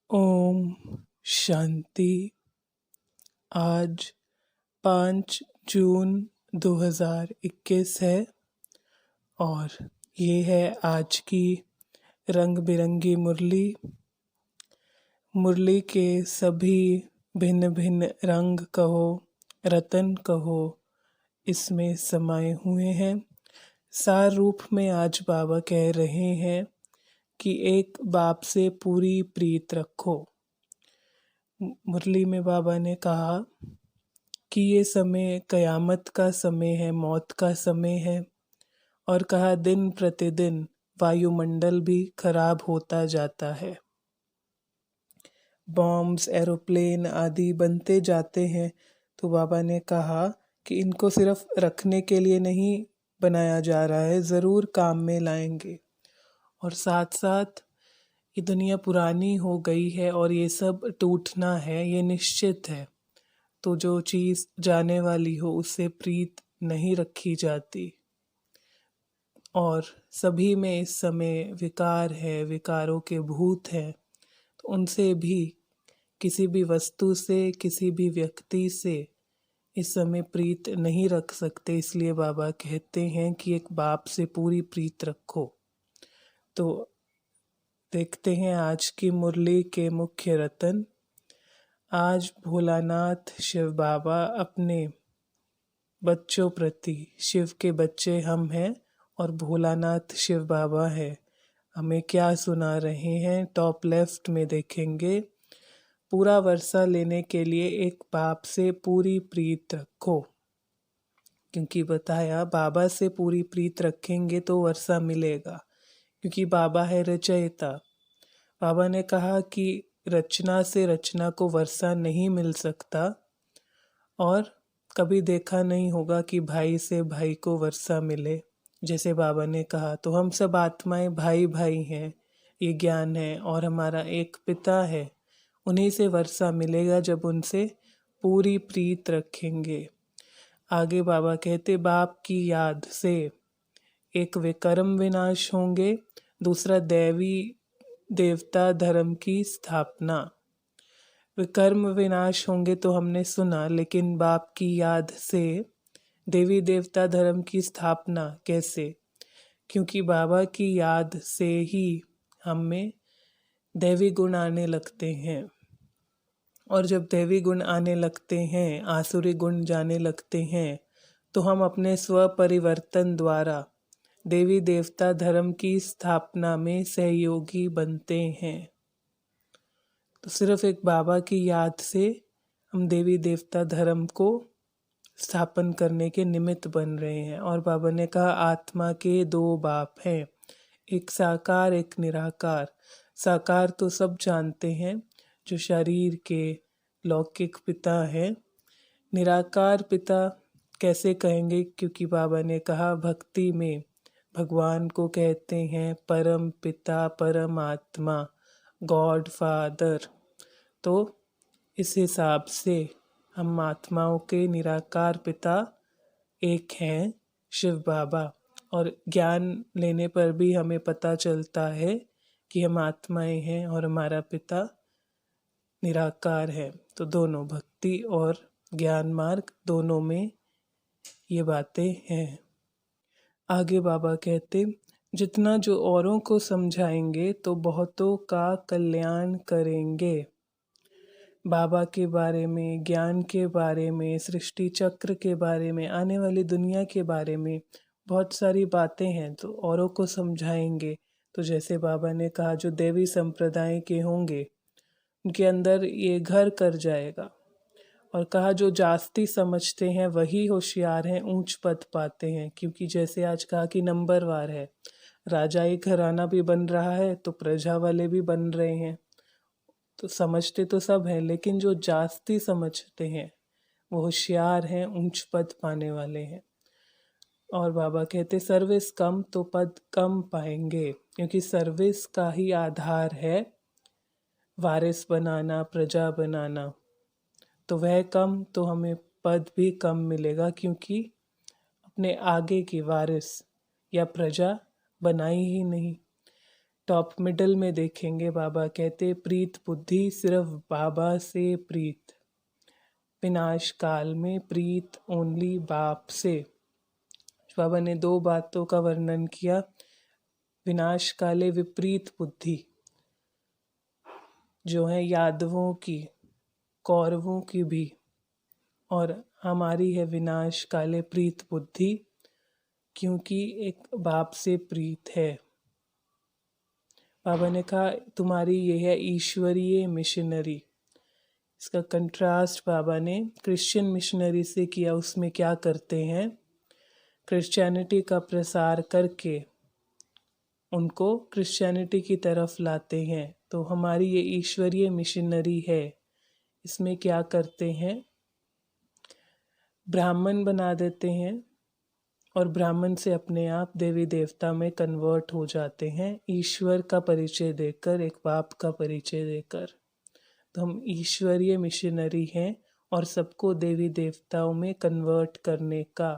ओम शांति। आज 5 जून 2021 है और ये है आज की रंग बिरंगी मुरली। मुरली के सभी भिन्न भिन्न रंग कहो, रतन कहो, इसमें समाये हुए हैं। सार रूप में आज बाबा कह रहे हैं कि एक बाप से पूरी प्रीत रखो। मुरली में बाबा ने कहा कि ये समय कयामत का समय है, मौत का समय है, और कहा दिन प्रतिदिन वायुमंडल भी खराब होता जाता है। बॉम्ब्स, एरोप्लेन आदि बनते जाते हैं। तो बाबा ने कहा कि इनको सिर्फ रखने के लिए नहीं बनाया जा रहा है, ज़रूर काम में लाएंगे। और साथ साथ ये दुनिया पुरानी हो गई है और ये सब टूटना है, ये निश्चित है। तो जो चीज़ जाने वाली हो उससे प्रीत नहीं रखी जाती। और सभी में इस समय विकार है, विकारों के भूत हैं, तो उनसे भी, किसी भी वस्तु से, किसी भी व्यक्ति से इस समय प्रीत नहीं रख सकते। इसलिए बाबा कहते हैं कि एक बाप से पूरी प्रीत रखो। तो देखते हैं आज की मुरली के मुख्य रतन। आज भोलानाथ शिव बाबा अपने बच्चों प्रति, शिव के बच्चे हम हैं और भोलानाथ शिव बाबा है, हमें क्या सुना रहे हैं। टॉप लेफ्ट में देखेंगे, पूरा वर्षा लेने के लिए एक बाप से पूरी प्रीत रखो। क्योंकि बताया बाबा से पूरी प्रीत रखेंगे तो वर्षा मिलेगा, क्योंकि बाबा है रचयिता। बाबा ने कहा कि रचना से रचना को वर्षा नहीं मिल सकता, और कभी देखा नहीं होगा कि भाई से भाई को वर्षा मिले। जैसे बाबा ने कहा, तो हम सब आत्माएं भाई भाई हैं, ये ज्ञान है, और हमारा एक पिता है, उन्हीं से वर्षा मिलेगा जब उनसे पूरी प्रीत रखेंगे। आगे बाबा कहते, बाप की याद से एक विकर्म विनाश होंगे, दूसरा दैवी देवता धर्म की स्थापना। विकर्म विनाश होंगे तो हमने सुना, लेकिन बाप की याद से देवी देवता धर्म की स्थापना कैसे? क्योंकि बाबा की याद से ही हम में दैवी गुण आने लगते हैं, और जब दैवी गुण आने लगते हैं, आसुरी गुण जाने लगते हैं, तो हम अपने स्व परिवर्तन द्वारा देवी देवता धर्म की स्थापना में सहयोगी बनते हैं। तो सिर्फ एक बाबा की याद से हम देवी देवता धर्म को स्थापन करने के निमित्त बन रहे हैं। और बाबा ने कहा, आत्मा के दो बाप हैं, एक साकार एक निराकार। साकार तो सब जानते हैं, जो शरीर के लौकिक पिता हैं। निराकार पिता कैसे कहेंगे? क्योंकि बाबा ने कहा भक्ति में भगवान को कहते हैं परम पिता, परमात्मा, गॉड फादर। तो इस हिसाब से हम आत्माओं के निराकार पिता एक हैं, शिव बाबा। और ज्ञान लेने पर भी हमें पता चलता है कि हम आत्माएं हैं और हमारा पिता निराकार है। तो दोनों, भक्ति और ज्ञान मार्ग, दोनों में ये बातें हैं। आगे बाबा कहते, जितना जो औरों को समझाएंगे तो बहुतों का कल्याण करेंगे। बाबा के बारे में, ज्ञान के बारे में, सृष्टि चक्र के बारे में, आने वाली दुनिया के बारे में बहुत सारी बातें हैं, तो औरों को समझाएंगे। तो जैसे बाबा ने कहा, जो देवी संप्रदाय के होंगे उनके अंदर ये घर कर जाएगा। और कहा, जो जास्ती समझते हैं वही होशियार हैं, ऊंच पद पाते हैं। क्योंकि जैसे आज कहा कि नंबरवार है, राजाई घराना भी बन रहा है तो प्रजा वाले भी बन रहे हैं। तो समझते तो सब हैं, लेकिन जो जास्ती समझते हैं वो होशियार हैं, ऊंच पद पाने वाले हैं। और बाबा कहते, सर्विस कम तो पद कम पाएंगे, क्योंकि सर्विस का ही आधार है वारिस बनाना, प्रजा बनाना। तो वह कम तो हमें पद भी कम मिलेगा, क्योंकि अपने आगे की वारिस या प्रजा बनाई ही नहीं। टॉप मिडल में देखेंगे बाबा कहते प्रीत बुद्धि सिर्फ बाबा से प्रीत, विनाश काल में प्रीत ओनली बाप से। बाबा ने दो बातों का वर्णन किया, विनाश काले विपरीत बुद्धि जो है यादवों की, कौरवों की भी, और हमारी है विनाश काले प्रीत बुद्धि, क्योंकि एक बाप से प्रीत है। बाबा ने कहा तुम्हारी ये है ईश्वरीय मिशनरी। इसका कंट्रास्ट बाबा ने क्रिश्चियन मिशनरी से किया। उसमें क्या करते हैं, क्रिश्चियनिटी का प्रसार करके उनको क्रिश्चियनिटी की तरफ लाते हैं। तो हमारी ये ईश्वरीय मिशनरी है। इसमें क्या करते हैं, ब्राह्मण बना देते हैं और ब्राह्मण से अपने आप देवी देवता में कन्वर्ट हो जाते हैं, ईश्वर का परिचय देकर, एक बाप का परिचय देकर। तो हम ईश्वरीय मिशनरी हैं और सबको देवी देवताओं में कन्वर्ट करने का,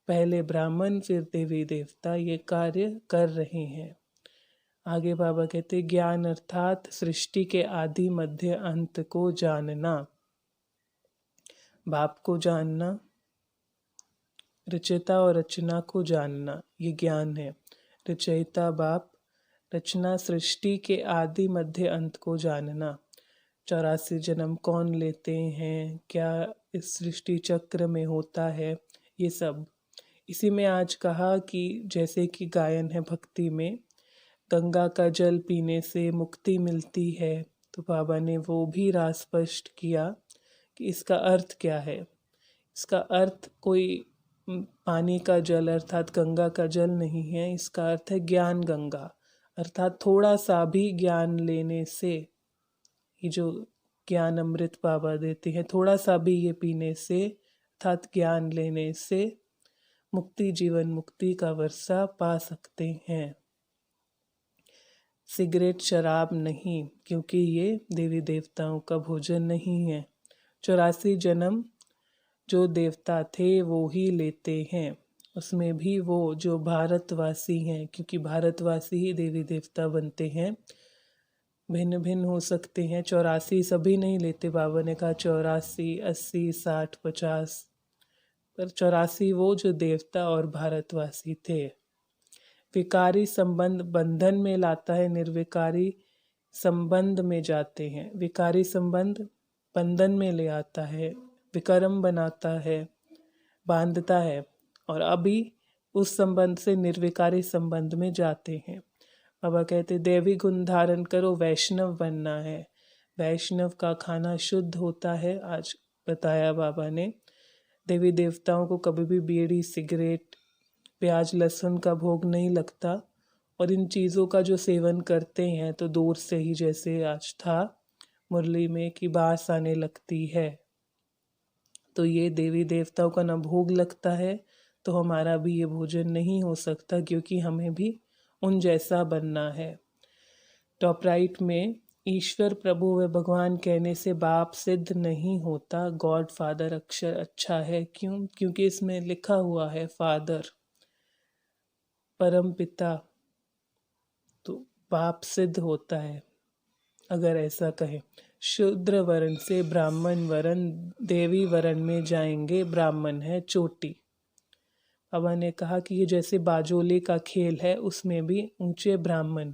पहले ब्राह्मण फिर देवी देवता, ये कार्य कर रहे हैं। आगे बाबा कहते ज्ञान अर्थात सृष्टि के आदि मध्य अंत को जानना, बाप को जानना, रचयिता और रचना को जानना, ये ज्ञान है। रचयिता बाप, रचना सृष्टि के आदि मध्य अंत को जानना, 84 जन्म कौन लेते हैं, क्या इस सृष्टि चक्र में होता है, ये सब। इसी में आज कहा कि जैसे कि गायन है भक्ति में, गंगा का जल पीने से मुक्ति मिलती है, तो बाबा ने वो भी राज स्पष्ट किया कि इसका अर्थ क्या है। इसका अर्थ कोई पानी का जल अर्थात गंगा का जल नहीं है, इसका अर्थ है ज्ञान गंगा, अर्थात थोड़ा सा भी ज्ञान लेने से, ये जो ज्ञान अमृत बाबा देते हैं, थोड़ा सा भी ये पीने से अर्थात ज्ञान लेने से मुक्ति, जीवन मुक्ति का वर्षा पा सकते हैं। सिगरेट शराब नहीं, क्योंकि ये देवी देवताओं का भोजन नहीं है। 84 जन्म जो देवता थे वो ही लेते हैं, उसमें भी वो जो भारतवासी हैं, क्योंकि भारतवासी ही देवी देवता बनते हैं। भिन्न भिन्न हो सकते हैं, 84 सभी नहीं लेते। बाबा ने कहा 84, 80, 60, 50, पर 84 वो जो देवता और भारतवासी थे। विकारी संबंध बंधन में लाता है, निर्विकारी संबंध में जाते हैं। विकारी संबंध बंधन में ले आता है, विकर्म बनाता है, बांधता है, और अभी उस संबंध से निर्विकारी संबंध में जाते हैं। बाबा कहते देवी गुण धारण करो, वैष्णव बनना है। वैष्णव का खाना शुद्ध होता है, आज बताया बाबा ने। देवी देवताओं को कभी भी बीड़ी, सिगरेट, प्याज, लहसुन का भोग नहीं लगता, और इन चीज़ों का जो सेवन करते हैं तो दूर से ही, जैसे आज था मुरली में कि बास आने लगती है, तो ये देवी देवताओं का न भोग लगता है, तो हमारा भी ये भोजन नहीं हो सकता, क्योंकि हमें भी उन जैसा बनना है। टॉप राइट में ईश्वर प्रभु व भगवान कहने से बाप सिद्ध नहीं होता, गॉड फादर अक्षर अच्छा है। क्यों? क्योंकि इसमें लिखा हुआ है फादर, परम पिता, तो बाप सिद्ध होता है अगर ऐसा कहे। शूद्र वर्ण से ब्राह्मण वर्ण, देवी वर्ण में जाएंगे, ब्राह्मण है चोटी। बाबा ने कहा कि ये जैसे बाजोले का खेल है, उसमें भी ऊंचे ब्राह्मण,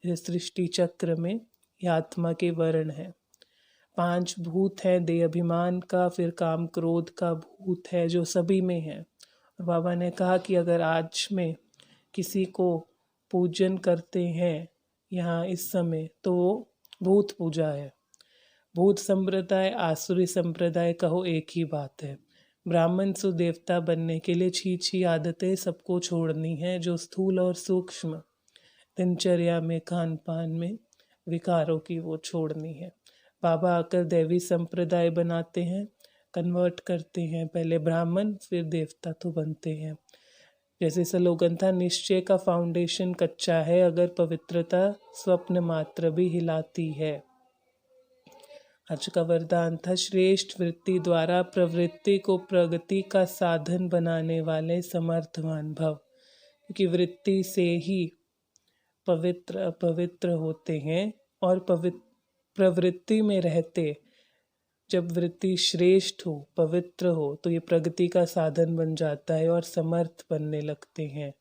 जैसे सृष्टि चक्र में ये आत्मा के वर्ण है। 5 भूत है, देह अभिमान का, फिर काम क्रोध का भूत है जो सभी में है। और बाबा ने कहा कि अगर आज में किसी को पूजन करते हैं यहाँ इस समय, तो वो भूत पूजा है। भूत संप्रदाय, आसुरी संप्रदाय कहो, एक ही बात है। ब्राह्मण सुदेवता बनने के लिए छी आदतें सबको छोड़नी है, जो स्थूल और सूक्ष्म दिनचर्या में, खान पान में विकारों की, वो छोड़नी है। बाबा आकर दैवी संप्रदाय बनाते हैं, कन्वर्ट करते हैं, पहले ब्राह्मण फिर देवता तो बनते हैं। जैसे स्लोगन था, निश्चय का फाउंडेशन कच्चा है, अगर पवित्रता स्वप्न मात्र भी हिलाती है। आज का वरदान था, श्रेष्ठ वृत्ति द्वारा प्रवृत्ति को प्रगति का साधन बनाने वाले समर्थवान भव, क्योंकि वृत्ति से ही पवित्र अपवित्र होते हैं और प्रवृत्ति में रहते, जब वृत्ति श्रेष्ठ हो, पवित्र हो, तो ये प्रगति का साधन बन जाता है और समर्थ बनने लगते हैं।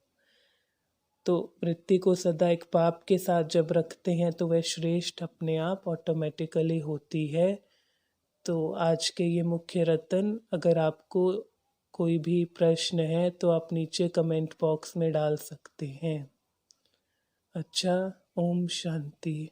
तो वृत्ति को सदा एक पाप के साथ जब रखते हैं तो वह श्रेष्ठ अपने आप ऑटोमेटिकली होती है। तो आज के ये मुख्य रत्न, अगर आपको कोई भी प्रश्न है तो आप नीचे कमेंट बॉक्स में डाल सकते हैं। अच्छा, ओम शांति।